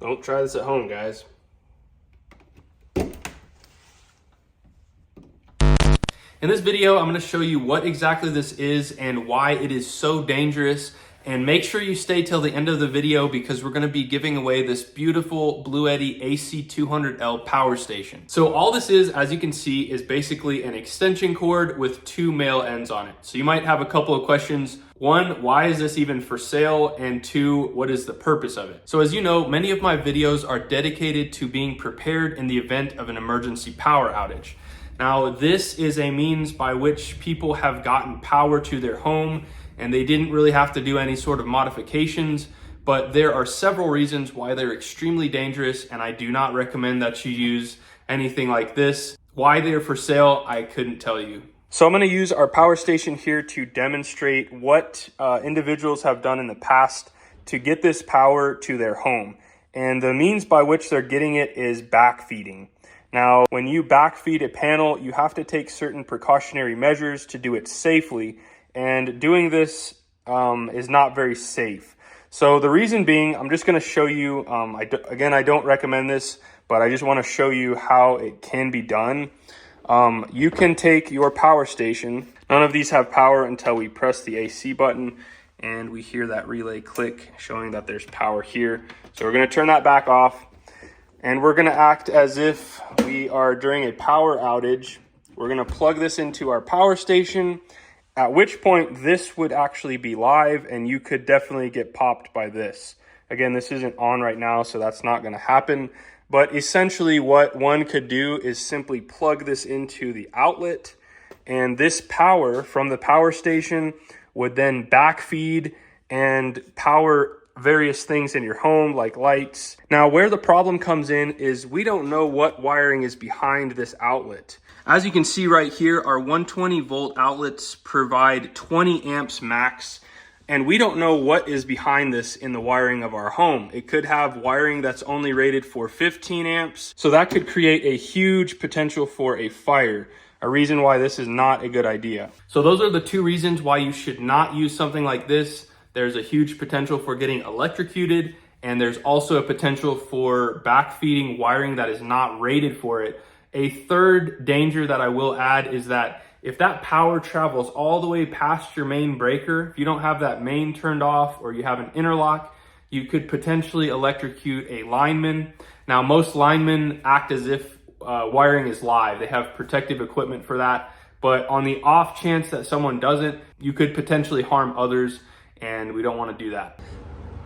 Don't try this at home, guys. In this video, I'm going to show you what exactly this is and why it is so dangerous. And make sure you stay till the end of the video because we're going to be giving away this beautiful Bluetti AC200L power station. So all this is, as you can see, is basically an extension cord with two male ends on it. So you might have a couple of questions. One, why is this even for sale? And two, what is the purpose of it? So as you know, many of my videos are dedicated to being prepared in the event of an emergency power outage. Now, this is a means by which people have gotten power to their home and they didn't really have to do any sort of modifications, but there are several reasons why they're extremely dangerous, and I do not recommend that you use anything like this. Why they're for sale, I couldn't tell you. So I'm going to use our power station here to demonstrate what individuals have done in the past to get this power to their home. And the means by which they're getting it is backfeeding. Now, when you backfeed a panel, you have to take certain precautionary measures to do it safely. And doing this is not very safe. So the reason being, I'm just going to show you, again, I don't recommend this, but I just want to show you how it can be done. You can take your power station. None of these have power until we press the AC button and we hear that relay click showing that there's power here. So we're going to turn that back off and we're going to act as if we are during a power outage. We're going to plug this into our power station, at which point this would actually be live and you could definitely get popped by this. Again, this isn't on right now, so that's not going to happen. But essentially what one could do is simply plug this into the outlet, and this power from the power station would then backfeed and power various things in your home like lights. Now, where the problem comes in is we don't know what wiring is behind this outlet. As you can see right here, our 120 volt outlets provide 20 amps max, and we don't know what is behind this in the wiring of our home. It could have wiring that's only rated for 15 amps, so that could create a huge potential for a fire, a reason why this is not a good idea. So those are the two reasons why you should not use something like this. There's a huge potential for getting electrocuted, and there's also a potential for backfeeding wiring that is not rated for it. A third danger that I will add is that if that power travels all the way past your main breaker, if you don't have that main turned off or you have an interlock, you could potentially electrocute a lineman. Now, most linemen act as if wiring is live. They have protective equipment for that. But on the off chance that someone doesn't, you could potentially harm others, and we don't want to do that.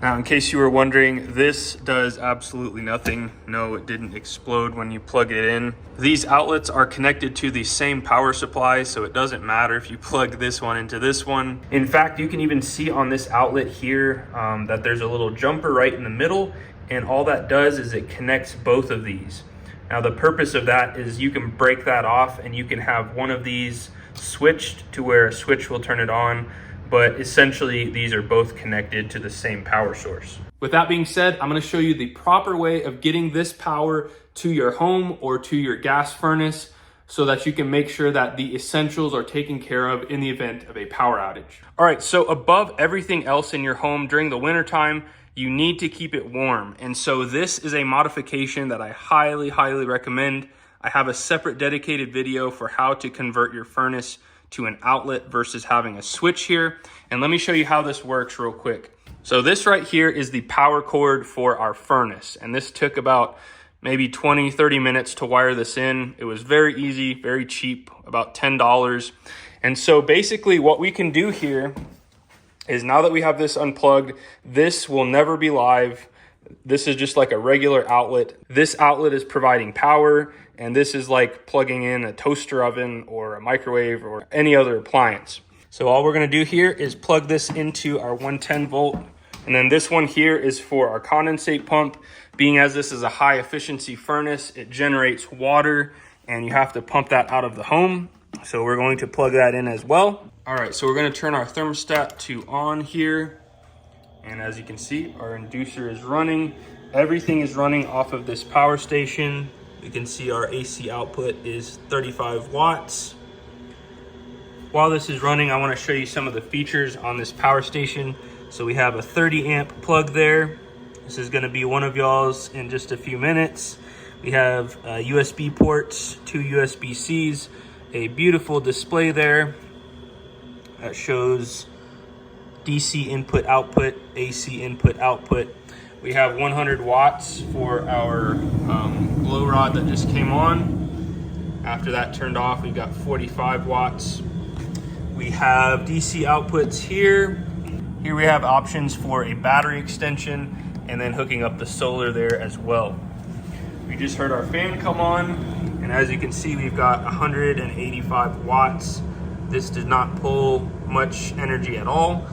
Now, in case you were wondering, this does absolutely nothing. No, it didn't explode when you plug it in. These outlets are connected to the same power supply, so it doesn't matter if you plug this one into this one. In fact, you can even see on this outlet here that there's a little jumper right in the middle, and all that does is it connects both of these. Now, the purpose of that is you can break that off and you can have one of these switched to where a switch will turn it on. But essentially, these are both connected to the same power source. With that being said, I'm going to show you the proper way of getting this power to your home or to your gas furnace so that you can make sure that the essentials are taken care of in the event of a power outage. All right, so above everything else in your home during the wintertime, you need to keep it warm. And so this is a modification that I highly, highly recommend. I have a separate dedicated video for how to convert your furnace to an outlet versus having a switch here. And let me show you how this works real quick. So this right here is the power cord for our furnace. And this took about maybe 20-30 minutes to wire this in. It was very easy, very cheap, about $10. And so basically what we can do here is, now that we have this unplugged, this will never be live. This is just like a regular outlet. This outlet is providing power, and this is like plugging in a toaster oven or a microwave or any other appliance. So all we're going to do here is plug this into our 110 volt. And then this one here is for our condensate pump. Being as this is a high efficiency furnace, it generates water and you have to pump that out of the home. So we're going to plug that in as well. All right, so we're going to turn our thermostat to on here. And as you can see, our inducer is running. Everything is running off of this power station. You can see our AC output is 35 watts. While this is running, I want to show you some of the features on this power station. So we have a 30 amp plug there. This is gonna be one of y'all's in just a few minutes. We have USB ports, 2 USB-Cs, a beautiful display there that shows DC input output, AC input output. We have 100 watts for our glow rod that just came on. After that turned off, we've got 45 watts. We have DC outputs here. Here we have options for a battery extension and then hooking up the solar there as well. We just heard our fan come on, and as you can see, we've got 185 watts. This does not pull much energy at all.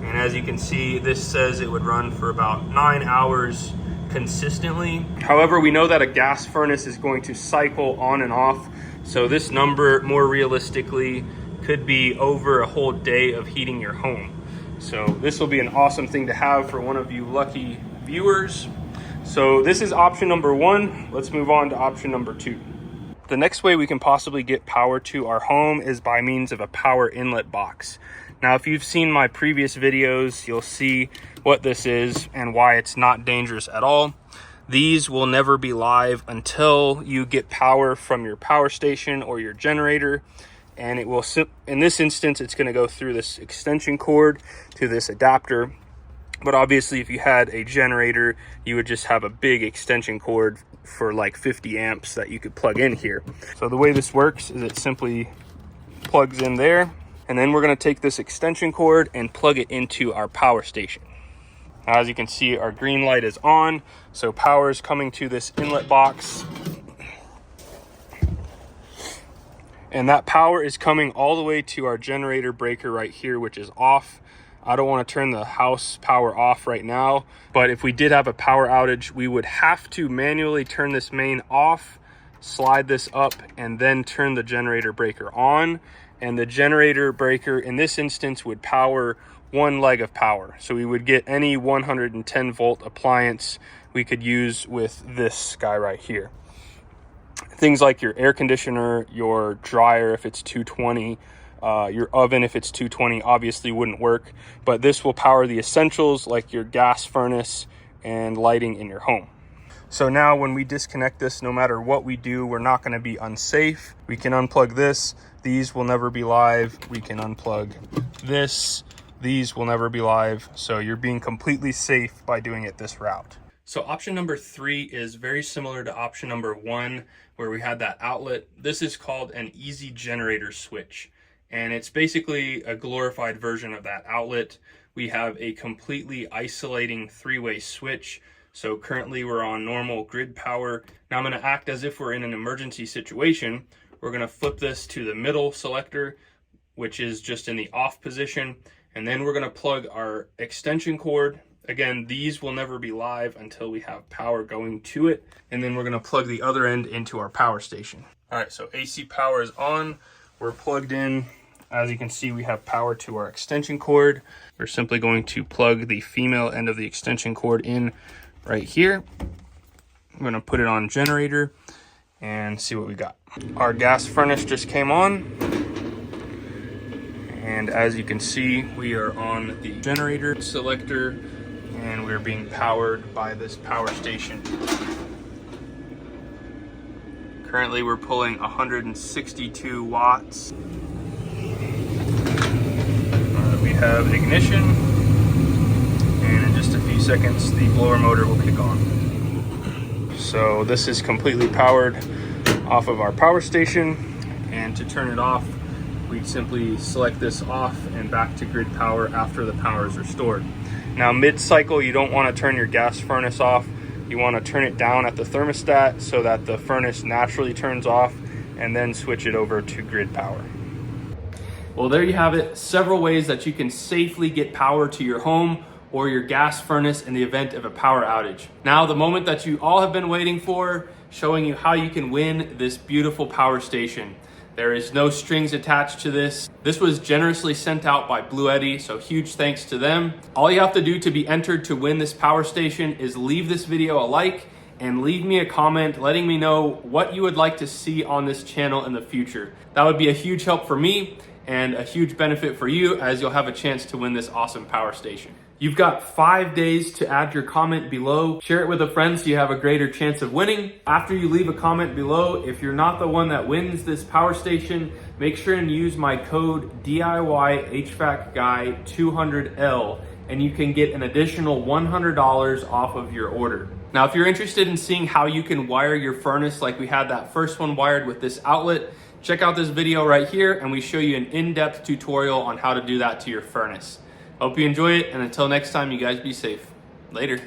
And as you can see, this says it would run for about 9 hours consistently. However, we know that a gas furnace is going to cycle on and off. So this number, more realistically, could be over a whole day of heating your home. So this will be an awesome thing to have for one of you lucky viewers. So this is option number 1. Let's move on to option number 2. The next way we can possibly get power to our home is by means of a power inlet box. Now, if you've seen my previous videos, you'll see what this is and why it's not dangerous at all. These will never be live until you get power from your power station or your generator. And it will, in this instance, it's going to go through this extension cord to this adapter. But obviously, if you had a generator, you would just have a big extension cord for like 50 amps that you could plug in here. So the way this works is it simply plugs in there. And then we're going to take this extension cord and plug it into our power station. Now, as you can see, our green light is on. So power is coming to this inlet box. And that power is coming all the way to our generator breaker right here, which is off. I don't want to turn the house power off right now, but if we did have a power outage, we would have to manually turn this main off, slide this up, and then turn the generator breaker on. And the generator breaker in this instance would power one leg of power. So we would get any 110 volt appliance we could use with this guy right here. Things like your air conditioner, your dryer if it's 220, your oven if it's 220 obviously wouldn't work, but this will power the essentials like your gas furnace and lighting in your home. So now when we disconnect this, no matter what we do, we're not going to be unsafe. We can unplug this. These will never be live. We can unplug this. These will never be live. So you're being completely safe by doing it this route. So option number 3 is very similar to option number 1, where we had that outlet. This is called an easy generator switch. And it's basically a glorified version of that outlet. We have a completely isolating 3-way switch. So currently we're on normal grid power. Now I'm going to act as if we're in an emergency situation. We're going to flip this to the middle selector, which is just in the off position. And then we're going to plug our extension cord. Again, these will never be live until we have power going to it. And then we're going to plug the other end into our power station. All right, so AC power is on. We're plugged in. As you can see, we have power to our extension cord. We're simply going to plug the female end of the extension cord in right here. I'm going to put it on generator and see what we got. Our gas furnace just came on. And as you can see, we are on the generator selector and we're being powered by this power station. Currently, we're pulling 162 watts. We have ignition, and in just a few seconds, the blower motor will kick on. So this is completely powered off of our power station, and to turn it off, we simply select this off and back to grid power after the power is restored. Now, mid-cycle, you don't want to turn your gas furnace off. You want to turn it down at the thermostat so that the furnace naturally turns off, and then switch it over to grid power. Well, there you have it. Several ways that you can safely get power to your home or your gas furnace in the event of a power outage. Now, the moment that you all have been waiting for, showing you how you can win this beautiful power station. There is no strings attached to this. This was generously sent out by Blue Eddy, so huge thanks to them. All you have to do to be entered to win this power station is leave this video a like and leave me a comment letting me know what you would like to see on this channel in the future. That would be a huge help for me and a huge benefit for you, as you'll have a chance to win this awesome power station. You've got 5 days to add your comment below. Share it with a friend so you have a greater chance of winning. After you leave a comment below, if you're not the one that wins this power station, make sure and use my code DIY HVAC Guy 200L and you can get an additional $100 off of your order. Now, if you're interested in seeing how you can wire your furnace like we had that first one wired with this outlet, check out this video right here and we show you an in-depth tutorial on how to do that to your furnace. Hope you enjoy it, and until next time, you guys be safe. Later.